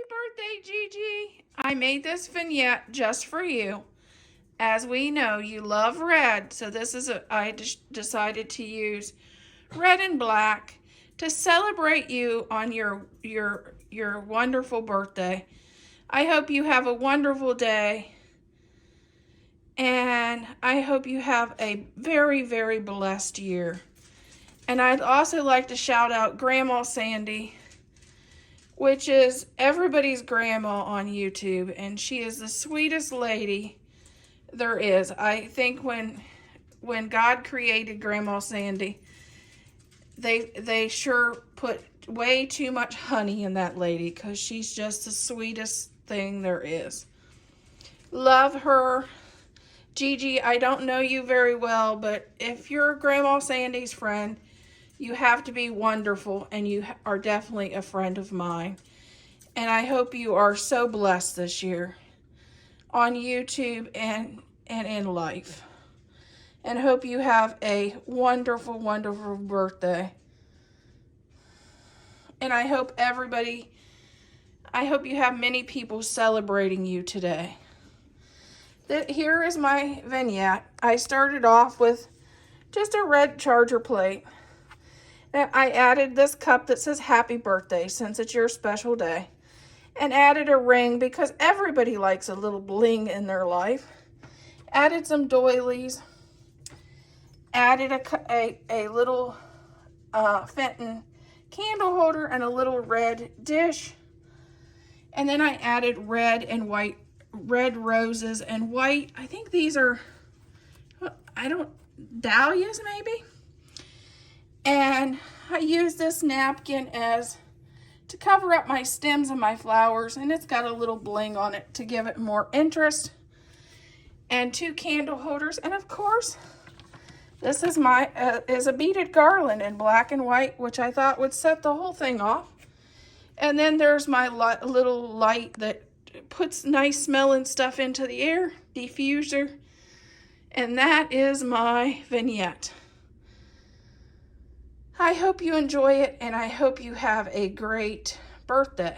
birthday, Gigi. I made this vignette just for you. As we know, you love red, so I decided to use red and black to celebrate you on your wonderful birthday. I hope you have a wonderful day, and I hope you have a very, very blessed year. And I'd also like to shout out Grandma Sandy, which is everybody's grandma on YouTube, and she is the sweetest lady there is. I think when God created Grandma Sandy, they sure put way too much honey in that lady, because she's just the sweetest thing there is. Love her. Gigi, I don't know you very well, but if you're Grandma Sandy's friend, you have to be wonderful, and you are definitely a friend of mine. And I hope you are so blessed this year on YouTube and in life. And hope you have a wonderful, wonderful birthday. And I hope you have many people celebrating you today. Here is my vignette. I started off with just a red charger plate. And I added this cup that says happy birthday, since it's your special day. And added a ring, because everybody likes a little bling in their life. Added some doilies. Added a little Fenton candle holder and a little red dish. And then I added red and white, red roses and white. I think these are, dahlias maybe. And I use this napkin to cover up my stems and my flowers, and it's got a little bling on it to give it more interest. And 2 candle holders, and of course, this is is a beaded garland in black and white, which I thought would set the whole thing off. And then there's my little light that puts nice smelling stuff into the air, diffuser. And that is my vignette. I hope you enjoy it, and I hope you have a great birthday.